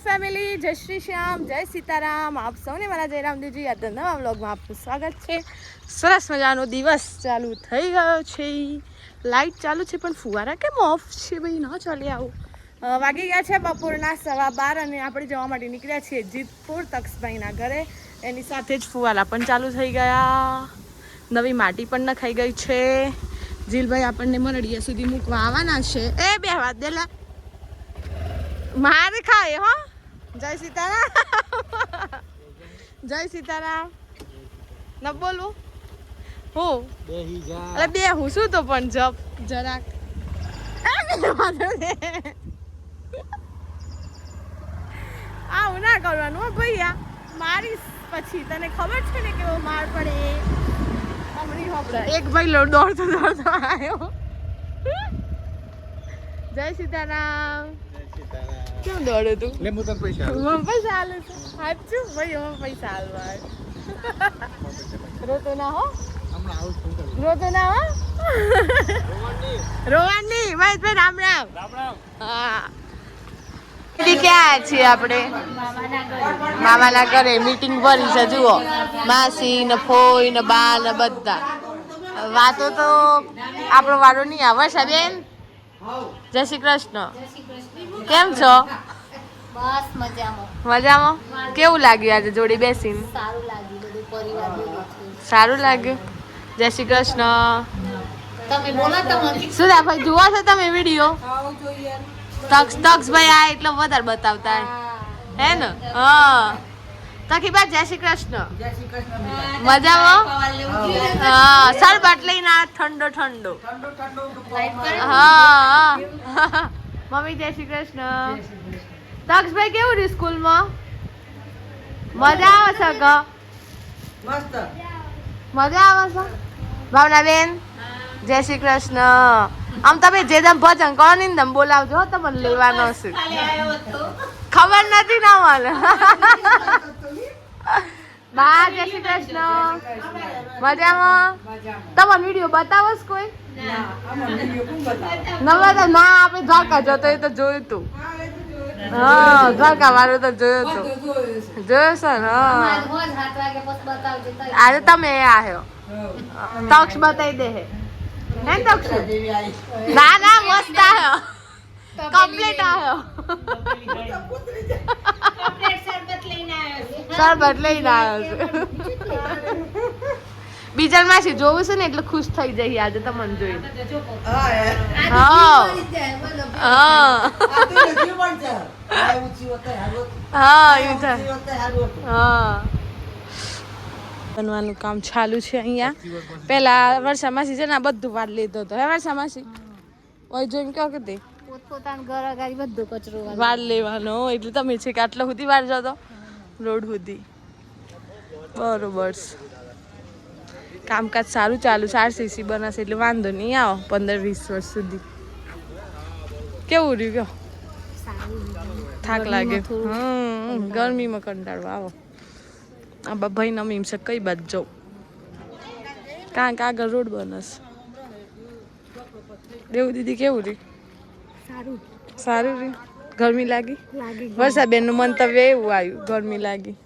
Family, જય શ્રી શ્યામ, જય સીતારામ. આપ સૌને મારા જયરામદેવજી યાદ નવા વ્લોગમાં આપનું સ્વાગત છે. સરસ મજાનો દિવસ ચાલુ થઈ ગયો છે. લાઇટ ચાલુ છે પણ ફુવારા કેમ ઓફ છે ભાઈ? ના ચાલે આવું. વાગી ગયા છે બપોરના 12:15 અને આપણે જવા માટે નીકળ્યા છીએ જીતપુર તક્ષભાઈના ઘરે. એની સાથે જ ફુવારા પણ ચાલુ થઈ ગયા. નવી માટી પણ નખાઈ ગઈ છે. જીલભાઈ આપણને મરડિયા સુધી મૂકવા આવવાના છે. એ બે વાત દેલા મારે ખાય હો. જય સીતારામ. જય સીતારામ. ન બોલું હું અરે બે હું શું તો પણ જપ જરાક આવું ના કરવાનું હો ભૈયા. મારીશ પછી તને ખબર છે ને કેવો માર પડે. હમણી હોપડા એક ભાઈ દોડતો આવ્યો. જય સીતારામ. કેમ દોડે તું? લે હું તને પૈસા આલે છે. સાચું ભાઈ હું પૈસા આલવા. રોતો ના હો. હમણાં આવું છું. રોતો ના હો. રોવાની ભાઈ રામ રામ. રામ રામ. હા. ક્યાં છીએ આપણે? મામાના ઘરે મીટિંગ ભરી છે. જુઓ માસી ને ફોઈ ને બા ને બધા. વાતો તો આપણો વારો નહીં આવે છે બેન. જય શ્રી કૃષ્ણ. કેમ છો? બસ મજામાં. મજામાં? કેવું લાગ્યું આજે જોડી બેસીને? સારું લાગ્યું, બધું પરિવાર ભેગું થયું. સારું લાગ્યું. જય શ્રી કૃષ્ણ. તમે બોલો તો શું ભાઈ જુઓ છો તમે વિડીયો? તક્ષભાઈ આ એટલે વધારે બતાવતા હે ને? હા તકી બા જય શ્રી કૃષ્ણ. મજામાં? હા સરબત લઈને આ ઠંડો ઠંડો. હા મમ્મી જય શ્રી કૃષ્ણ. તક્ષભાઈ કેવું રહ્યું સ્કૂલમાં? મજા આવે છે કે મસ્ત મજા આવે છે? ભાવના બેન જય શ્રી કૃષ્ણ. આમ તમે જે દમ ભજન કરો ને દમ બોલાવજો હો. તમને લેવાનો છે. ખબર નથી ના મને. બા જય શ્રી કૃષ્ણ. મજામાં? તમારો વિડીયો બતાવો છો કોઈ? ના આપણે દ્વારકા જતો એ તો જોયું તું. હા દ્વારકા વાળો તો જોયો તો. જોયો છે ને? હા આજે તમે આવ્યો. તક્ષ બતાવી દે હે તક્ષ. ના ના મસ્ત આવ્યો. કમ્પ્લીટ આવ્યો. શરબત લઈને આવ્યો છે. બીજા માસી જોવું છે ને એટલે ખુશ થઈ જઈએ આજે તમને જોઈ. હા હા એવું થાય. હા બનવાનું કામ ચાલુ છે અહીંયા. પેલા વર્ષા માસી છે ને બધું વાર લીધો હતો. હે વર્ષા માસી ઓય જોઈને કહો કે તે પોતપોતાનું ઘર અગાડી બધું કચરો વાર લેવાનો એટલે તમે છે કે આટલા સુધી વાર જતો રોડ સુધી. બરોબર કામકાજ સારું ચાલુ છે. RCC બનાવશે એટલે વાંધો નહીં. આવો 15-20 વર્ષ સુધી. કેવું રહ્યું કયો? થાક લાગે? ગરમીમાં કંટાળો આવો. આ ભાઈ નમીમ છે કઈ બાજુ જાઉં? કારણ કે આગળ રોડ બનશે. દેવું દીદી કેવું રહ્યું? સારું સારું રહ્યું. ગરમી લાગી? વર્ષાબેન નું મંતવ્ય એવું આવ્યું ગરમી લાગી.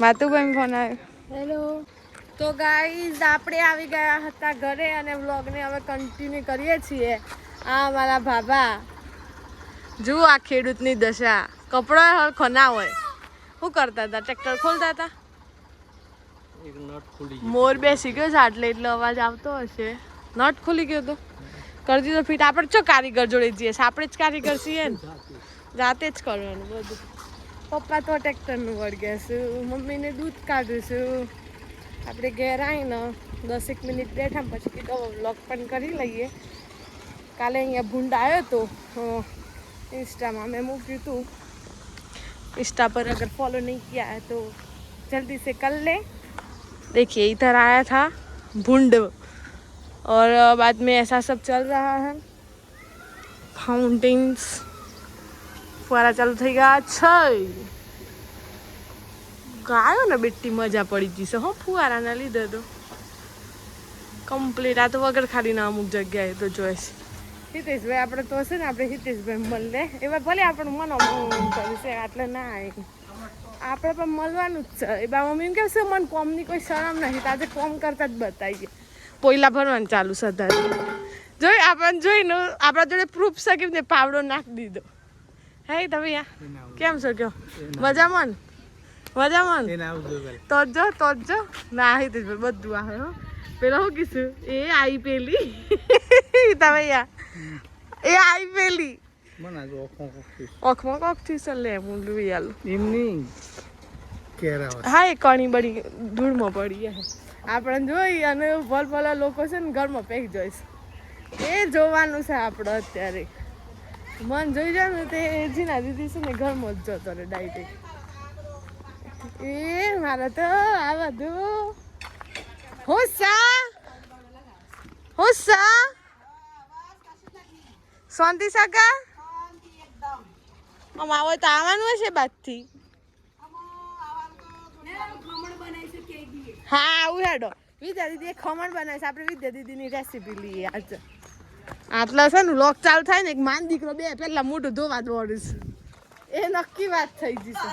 માતુભાઈ ફોન આવ્યો. હેલો. તો ગાઈઝ આપણે આવી ગયા હતા ઘરે અને વ્લોગને હવે કન્ટિન્યુ કરીએ છીએ. આ મારા ભાભા જુઓ આ ખેડૂતની દશા. કપડો હરખો ના હોય. શું કરતા હતા? ટ્રેક્ટર ખોલતા હતા. મોર બેસી ગયો છે આટલે એટલે અવાજ આવતો હશે. નટ ખુલી ગયો તો કરી દીધો ફીટ. આપણે ચો કારીગર જોડે જઈએ છીએ? આપણે જ કારીગર છીએ ને. જાતે જ કરવાનું બધું. પપ્પા તો ટ્રેક્ટરનું વળગ્યા છે. મમ્મીને દૂધ કાઢું છું. આપણે ઘેર આવીને 10 મિનિટ બેઠા પછી કીધો વ્લોગ પણ કરી લઈએ. કાલે અહીંયા ભૂંડ આવ્યો હતો इंस्टा में मूक्યું હતું. इंस्टा पर अगर फॉलो नहीं किया है तो जल्दी से कर ले. देखिए इधर आया था भूंड और बाद में ऐसा सब चल रहा है. फाउंटेन्स फुवारा चालू થઈ ગયા છે. ગાયો ને બેટી મજા પડી જશે હો ફુવારાના લીધે તો કમ્પ્લીટ. આ તો વગર ખાડીના અમુક જગ્યાએ તો જોઈશ. હિતેશભાઈ આપણે તો છે ને આપણે હિતેશભાઈ મળે એવા ભલે આપણું મન કરશે એટલે ના આપણે પણ મળવાનું જ છે એ બા મમ્મી એમ કહેશે મને કોમની કોઈ શરમ નથી આજે કોમ કરતા જ બતાવીએ પોયલા ભરવાનું ચાલુ સદા જોઈ આપણને જોઈને આપણા જોડે પ્રૂફ છે કે પાવડો નાખી દીધો હે તમે કેમ છો કયો મજામાં મજામાં તો જો ના હિતેશભાઈ બધું આવે હો પેલા શું કીધું એ આવી પેલી તમે એ આવી પેલી ઓખમાં કોક થી લે હું લઈ આલું હા એ કણી બળી ધૂળમાં પડી આપણે જોઈ અને ભલ ભલા લોકો છે ને ઘરમાં પેક જોઈશ એ જોવાનું છે આપણે અત્યારે મન જોઈ જાય ને તે જીના દીદી છે ને ઘરમાં જ જતો રે ડાયરેક્ટ એ મારે તો આ બધું હોસ્સા શાંતિ સકા આવો તો આવવાનું હશે બાદથી હા આવું હેડો વિદ્યા દીદી ખમણ બનાવીશ આપણે વિદ્યા દીદીની રેસીપી લઈએ આજે આટલા છે ને લોક ચાલુ થાય ને એક માન દીકરો બે પેલા મોઢું ધોવા દોડીશ એ નક્કી વાત થઈ જશે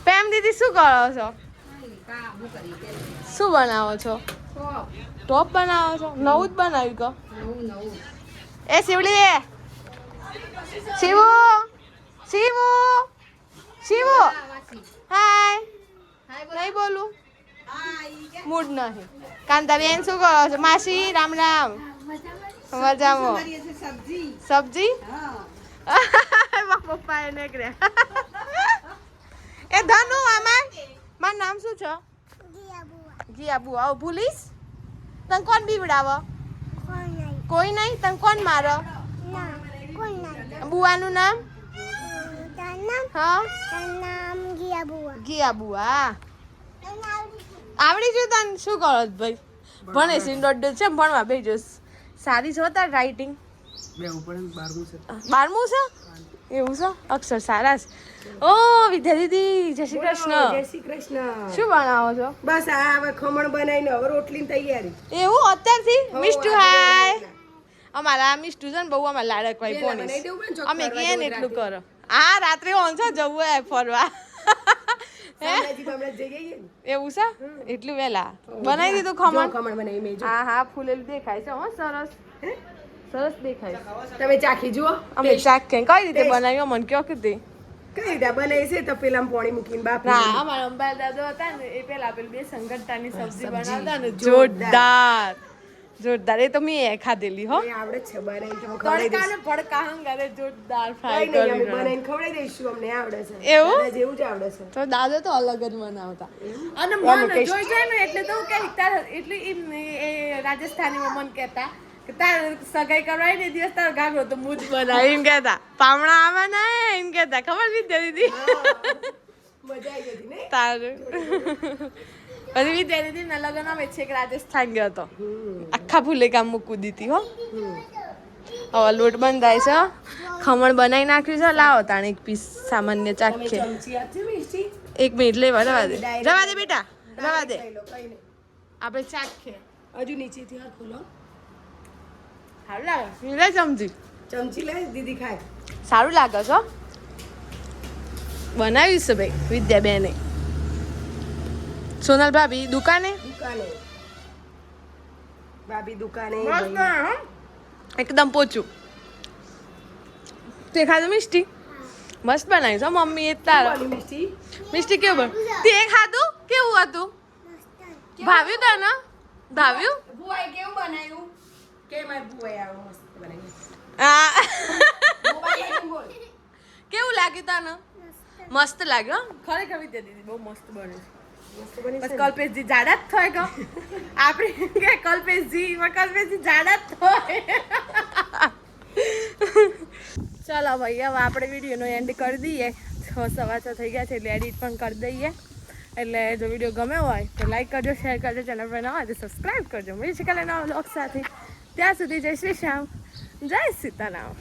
પેમ દીદી શું કરો છો શું બનાવો છો ટોપ બનાવો છો નવું જ બનાવ્યું કહો એ શિવલી શિવો શિવો શિવો હાય નહીં બોલું મૂડ નહીં કાંતા બેન શું કરો છો માસી રામ રામ મજામાં સબ્જી પપ્પા એ નીકળ્યા એ ધનુ આમાં મારું નામ શું છે ગિયા બુઆ આવું ભૂલીશ તને કોણ બીવડાવો કોઈ નહીં તને કોણ મારો બુઆનું નામ હા ગિયા બુઆ આવડી ગયું તને શું કરો ભાઈ ભણે છે દોઢ છે ભણવા બેજો સારી છો તાર રાઇટિંગ 12મું છે એવું છે અક્ષર સારા છે ઓ વિદ્યા દીદી જય શ્રી કૃષ્ણ શું બનાવો છો બસ આ હવે ખમણ બનાવીને હવે રોટલી તૈયારી એવું અત્યારથી મિષ્ટુ હાય અમારા મિષ્ટુ છે ને બહુ અમારે લાડક ભાઈ પોની અમે કે ને એટલું કરો આ રાત્રે ઓન છો જવું હોય ફરવા એવું છે એટલું વેલા બનાવી દીધું ખમણ બનાવી હા ફૂલેલું દેખાય છે હો સરસ સરસ દેખાય તમે ચાખી જુઓ અમે ચાખ કઈ રીતે બનાવ્યો મને કયો કીધી કઈ રીતે બનાવી છે તો પેલા પાણી મૂકીને બાપ ના અમારા અંબાલ દાદો હતા ને એ પેલા બે સંગઠાની સબ્જી બનાવતા ને જોરદાર જોરદાર એ તો મેં ખાધેલી હો આવડે છે બનાવી તો તડકા ને ભડકા હંગારે જોરદાર ફ્રાય કરી કરી બનાવીને ખવડાવી દઈશું અમને આવડે છે એવું જેવું જ આવડે છે તો દાદો તો અલગ જ બનાવતા અને મન જોઈ જાય ને એટલે તો કે એટલે એ રાજસ્થાનીમાં મન કહેતા કે તાર સગાઈ કરવાય ને દિવસ તાર ગાગરો તો મુજ બનાવી એમ કહેતા પામણા આવવાના એમ કહેતા ખબર વિદ્યા દીદી મજા આવી ગઈ ને તાર પછી વિદ્યા દીદી ના લગ્ન આવે છે કે રાજસ્થાન ગયો હતો આખા ફૂલે કામ મૂકું દીધી હો હવે લોટ બંધાય છે ખમણ બનાવી નાખ્યું છે લાવો તાણે એક પીસ સામાન્ય ચાખે ચમચી આપજે મિષ્ટી એક મિનિટ લેવા રવા દે બેટા રવા દે આપણે ચાખે હજુ નીચેથી હાથ ખોલો સારું લાગે લે ચમચી લે દીદી ખાય સારું લાગે છો બનાવ્યું છે ભાઈ વિદ્યા બેને સોનલ ભાભી દુકાને ભાભી દુકાને એકદમ પોચું તે ખાધું મિષ્ટી મસ્ત બનાવી છો મમ્મી એ તારા મિષ્ટી કેવું તે ખાધું કેવું હતું ભાવ્યું તને ભાવ્યું બુઆએ કેવું બનાવ્યું કે મારી બુઆએ આવો મસ્ત બનાવ્યું કેવું લાગ્યું તને મસ્ત લાગ્યું ખરેખર વિદ્યા દીદી બહુ મસ્ત બને બસ કલ્પેશજી જાડા જ થાય કે આપણે કે કલ્પેશજી જાડા જ થાય ચાલો ભાઈ હવે આપણે વિડીયોનો એન્ડ કરી દઈએ 6:15 થઈ ગયા છે એટલે એડિટ પણ કરી દઈએ એટલે જો વિડીયો ગમ્યો હોય તો લાઈક કરજો શેર કરજો ચેનલ પર નવા હોય તો સબસ્ક્રાઈબ કરજો મળીશું કાલે નવા બ્લોગ સાથે ત્યાં સુધી જય શ્રી શ્યામ જય સીતારામ